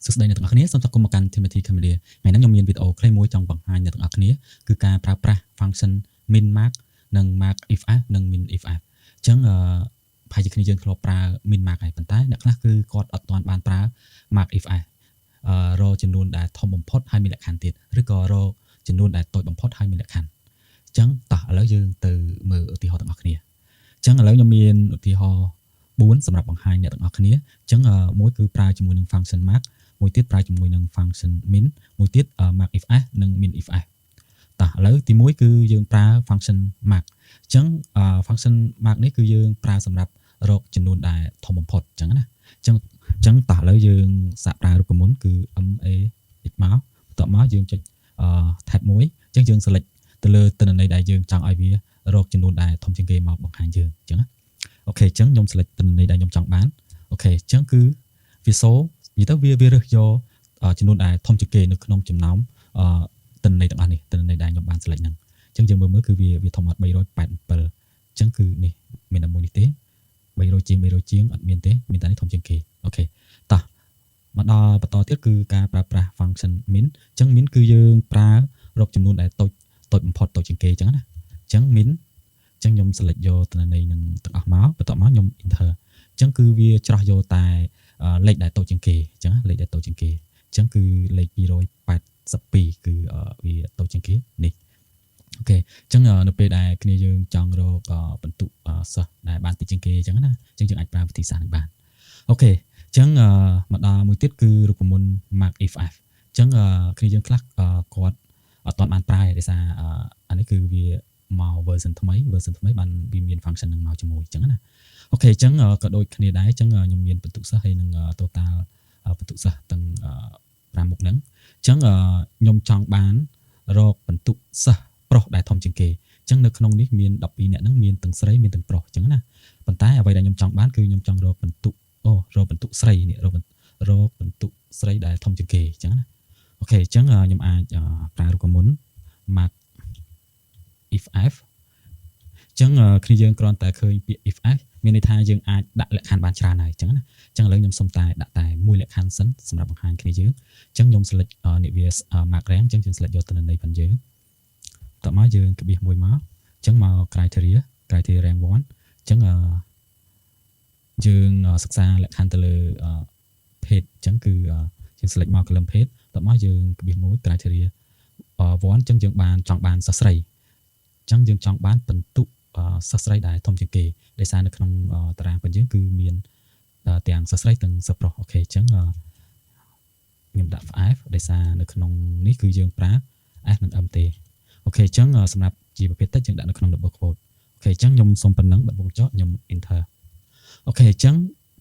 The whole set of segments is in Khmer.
សួស្តីអ្នកទាំងអស់គ្នាសូមស្វាគមន៍មកកាន់ Timothy Cambodia ថ្ងៃនេះខ្ញុំមានវីដេអូខ្លីមួយចង់បង្ហាញអ្នកទាំងអស់គ្នាគឺការប្រើប្រាស់ function min mark និង mark if f និង min if f អញ្ចឹងប្រហែលជាគ្នាយើងធ្លាប់ប្រើ min mark ហើយប៉ុន្តែអ្នកខ្លះគឺគាត់អត់ទាន់បានប្រើ mark if f រកចំនួនដែលធំបំផុតហើយមានលក្ខខណ្ឌទៀតឬក៏រកចំនួនដែលតូចបំផុតហើយមានលក្ខខណ្ឌអញ្ចឹងតោះឥឡូវយើងទៅមើលឧទាហរណ៍ទាំងអស់គ្នាអញ្ចឹងឥឡូវខ្ញុំមានឧទាហរណ៍4សម្រាប់បង្ហាញអ្នកទាំងអស់គ្នាអញ្ចឹងមួយគឺប្រើជាមួយនឹង function mark មួយទៀតប្រើជាមួយនឹង function min មួយទៀត mark if f និង min if f តោះឥឡូវទី1គឺយើងប្រើ function mark អញ្ចឹង function mark នេះគឺយើងប្រើសម្រាប់រកចំនួនដែលធំបំផុតអញ្ចឹងណាអញ្ចឹងតោះឥឡូវយើងសាកប្រើរូបមន្តគឺ ma x មកបន្ទាប់មកយើងចុច tab 1អញ្ចឹងយើង select ទៅលើទិន្នន័យដែលយើងចង់ឲ្យវារកចំនួនដែលធំជាងគេមកបង្ហាញយើងអញ្ចឹងណាអូខេអញ្ចឹងខ្ញុំ select ទិន្នន័យដែលខ្ញុំចង់បានអូខេអញ្ចឹងគឺវាសូនិយាយទៅវារើសយកចំនួនដែលធំជាងគេនៅក្នុងចំណោមទិន្នន័យទាំងអស់នេះទិន្នន័យដែលខ្ញុំបាន select ហ្នឹងអញ្ចឹងយើងមើលគឺវាធំអត់387អញ្ចឹងគឺនេះមានតែមួយនេះទេ300ជាងអត់មានទេមានតែនេះធំជាងគេអូខេតោះមកដល់បន្តទៀតគឺការប្រើប្រាស់ function min អញ្ចឹង min គឺយើងប្រើរកចំនួនដែលតូចបំផុតតូចជាងគេអញ្ចឹងណាអញ្ចឹង min អញ្ចឹងខ្ញុំ select យកទិន្នន័យនឹងទាំងអស់មកបន្ទាប់មកខ្ញុំ enter អញ្ចឹងគឺវាច្រោះយកតែលេខដែលតូចជាងគេអញ្ចឹងលេខដែលតូចជាងគេអញ្ចឹងគឺលេខ282គឺវាតូចជាងគេនេះអូខេអញ្ចឹងនៅពេលដែលគ្នាយើងចង់រកបន្ទុកសិស្សដែលបានតិចជាងគេអញ្ចឹងណាអញ្ចឹងយើងអាចប្រើវិធីសាស្ត្រនេះបានអូខេអញ្ចឹងមកដល់មួយទៀតគឺរូបមន្ត mark if f អញ្ចឹងគ្នាយើងខ្លះគាត់អត់ទាន់បានប្រើដោយសារអានេះគឺវាមក version ថ្មីបានវាមាន function នឹងមកជាមួយអញ្ចឹងណាអូខេអញ្ចឹងក៏ដូចគ្នាដែរអញ្ចឹងខ្ញុំមានបន្ទុកសិស្សហើយនឹង total បន្ទុកសិស្សទាំង5មុខហ្នឹងអញ្ចឹងខ្ញុំចង់បានរកបន្ទុកសិស្សប្រុសដែលធំជាងគេអញ្ចឹងនៅក្នុងនេះមាន12នាក់ហ្នឹងមានទាំងស្រីមានទាំងប្រុសអញ្ចឹងណាប៉ុន្តែអ្វីដែលខ្ញុំចង់បានគឺខ្ញុំចង់រកបន្ទុកស្រីនេះរកបន្ទុកស្រីដែលធំជាងគេអញ្ចឹងណាអូខេអញ្ចឹងខ្ញុំអាចប្រើរូបមន្ត mark if f អញ្ចឹងគ្នាយើងគ្រាន់តែឃើញពាក្យ if f មានន័យថាយើងអាចដាក់លក្ខខណ្ឌបានច្រើនហើយអញ្ចឹងណាអញ្ចឹងឥឡូវខ្ញុំសុំតែដាក់តែមួយលក្ខខណ្ឌសិនសម្រាប់បង្ហាញគ្នាយើងអញ្ចឹងខ្ញុំ select នេះវា mark rank អញ្ចឹងយើង select យកទិន្នន័យផងយើងតោះមកយើងក្បៀសមួយមកអញ្ចឹងមក criteria rank 1អញ្ចឹងយើងសិក្សាលក្ខខណ្ឌទៅលើ page អញ្ចឹងគឺយើង select មក column page តោះមកយើងក្បៀសមួយ criteria 1អញ្ចឹងយើងចង់បានសិស្សស្រីអញ្ចឹងយើងចង់បានបន្ទុកសិស្សស្រីដែលធំជាងគេដោយសារនៅក្នុងតារាងរបស់យើងគឺមានទាំងសិស្សស្រីទាំងសិស្សប្រុសអូខេអញ្ចឹងខ្ញុំដាក់ f ដោយសារនៅក្នុងនេះគឺយើងប្រើ s និង m ទេអូខេអញ្ចឹងសម្រាប់ជាប្រភេទតិចយើងដាក់នៅក្នុង double quote អូខេអញ្ចឹងខ្ញុំសុំប៉ុណ្ណឹងបាត់វងចោលខ្ញុំ enter អូខេអញ្ចឹង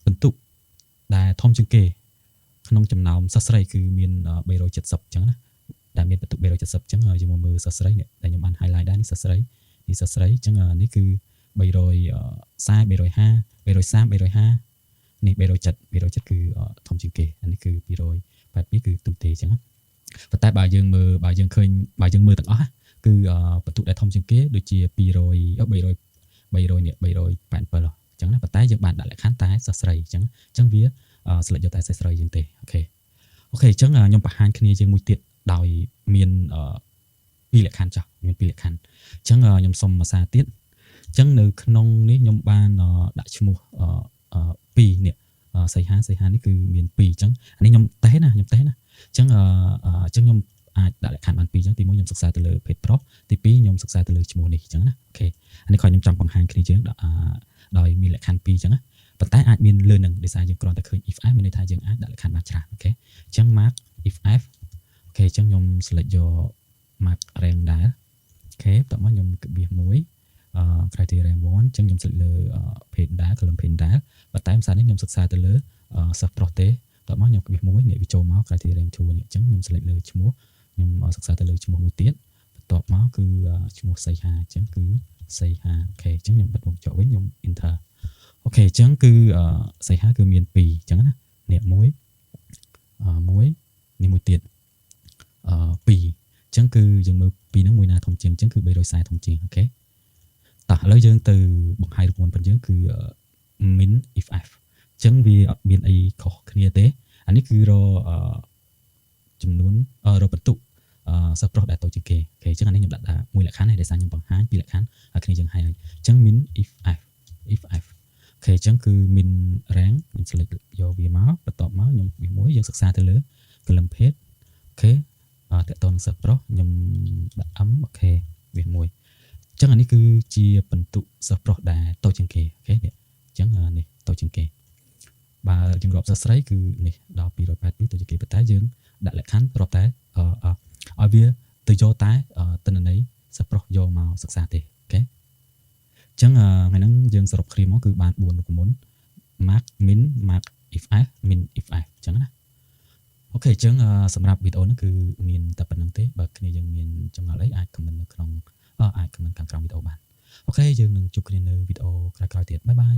បន្ទុកដែលធំជាងគេក្នុងចំណោមសិស្សស្រីគឺមាន370អញ្ចឹងណាដែលមានបន្ទុក370អញ្ចឹងយើងមកមើលសិស្សស្រីនេះដែលខ្ញុំបាន highlight ដែរនេះសិស្សស្រីអញ្ចឹងនេះគឺ340 350 330 350នេះ370គឺធំជាងគេអានេះគឺ282គឺទូទេអញ្ចឹងប៉ុន្តែបើយើងមើលទាំងអស់គឺបន្ទុកដែលធំជាងគេដូចជា387អញ្ចឹងណាប៉ុន្តែយើងបានដាក់លក្ខខណ្ឌតែសិស្សស្រីអញ្ចឹងវាselect យកតែសិស្សស្រីយើងទេអូខេអញ្ចឹងខ្ញុំបង្ហាញគ្នាយើងមួយទៀតដោយមាន2លក្ខខណ្ឌចាស់មាន2លក្ខខណ្ឌអញ្ចឹងខ្ញុំសុំភាសាទៀតអញ្ចឹងនៅក្នុងនេះខ្ញុំបានដាក់ឈ្មោះ2នេះសីហានេះគឺមាន2អញ្ចឹងអានេះខ្ញុំតេស្តណាអញ្ចឹងខ្ញុំអាចដាក់លក្ខខណ្ឌបាន2អញ្ចឹងទី1ខ្ញុំសិក្សាទៅលើភេទប្រុសទី2ខ្ញុំសិក្សាទៅលើឈ្មោះនេះអញ្ចឹងណាអូខេអានេះខ្ញុំចង់បង្ហាញគ្នាយើងដោយមានលក្ខខណ្ឌ2អញ្ចឹងណាប៉ុន្តែអាចមានលើនឹងដោយសារយើងគ្រាន់តែឃើញ if f មានន័យថាយើងអាចដាក់លក្ខខណ្ឌបានច្រើនអូខេអញ្ចឹង mark if f អូខេអញ្ចឹងខ្ញុំ select យក mark rank ដែរអូខេបន្ទាប់មកខ្ញុំក្បៀសមួយcriteria rank 1អញ្ចឹងខ្ញុំ select លើ page ដែរ column page ដែរប៉ុន្តែភាសានេះខ្ញុំសិក្សាទៅលើសិស្សប្រុសទេបន្ទាប់មកខ្ញុំក្បៀសមួយនេះវាចូលមក criteria rank 2នេះអញ្ចឹងខ្ញុំ select លើឈ្មោះខ្ញុំសិក្សាទៅលើឈ្មោះមួយទៀតបន្ទាប់មកគឺឈ្មោះសីហាអញ្ចឹងគឺសីហាអូខេអញ្ចឹងខ្ញុំបិទវងចោលវិញខ្ញុំ enter អូខេអញ្ចឹងគឺសីហាគឺមាន2អញ្ចឹងណានេះមួយនេះមួយទៀត2អញ្ចឹងគឺយើងមើល2ហ្នឹងមួយណាធំជាងអញ្ចឹងគឺ340ធំជាងអូខេតោះឥឡូវយើងទៅបង្ហាញរូបមន្តរបស់យើងគឺ min if f អញ្ចឹងវាអត់មានអីខុសគ្នាទេឥ អានេះគឺរចំនួនរបន្ទុកសិស្សប្រុសដែលតូចជាងគេអូខេអញ្ចឹងអានេះខ្ញុំដាក់ថាមួយលក្ខខណ្ឌហើយដោយសារខ្ញុំបង្ហាញពីរលក្ខខណ្ឌឲ្យគ្នាយើងហើយអញ្ចឹង min if f if f អូខេអញ្ចឹងគឺ min rank ខ្ញុំ select យកវាមកបន្ទាប់មកខ្ញុំវាមួយយើងសិក្សាទៅលើ column page អូខេតើតើនឹងសិស្សប្រុសខ្ញុំដាក់ m អូខេវាមួយអញ្ចឹងអានេះគឺជាបន្ទុកសិស្សប្រុសដែលតូចជាងគេអូខេនេះអញ្ចឹងនេះតូចជាងគេបើយើងរាប់សិស្សស្រីគឺនេះដល់282តូចជាងគេប៉ុន្តែយើងដាក់លក្ខខណ្ឌរាប់តែឲ្យវាទៅយកតែទិន្នន័យសិស្សប្រុសយកមកសិក្សាទេអូខេអញ្ចឹងថ្ងៃហ្នឹងយើងសរុបគ្នាមកគឺបាន4រូបមន្ត mark min mark if f min if f អញ្ចឹងណាអូខេអញ្ចឹងសម្រាប់វីដេអូនេះគឺមានតែប៉ុណ្្នឹងទេបើគ្នាយើងមានចម្ងល់អីអាច comment នៅក្នុងអាច comment ខាងក្រោមវីដេអូបានអូខេយើងនឹងជួបគ្នានៅវីដេអូក្រោយៗទៀតបាយបាយ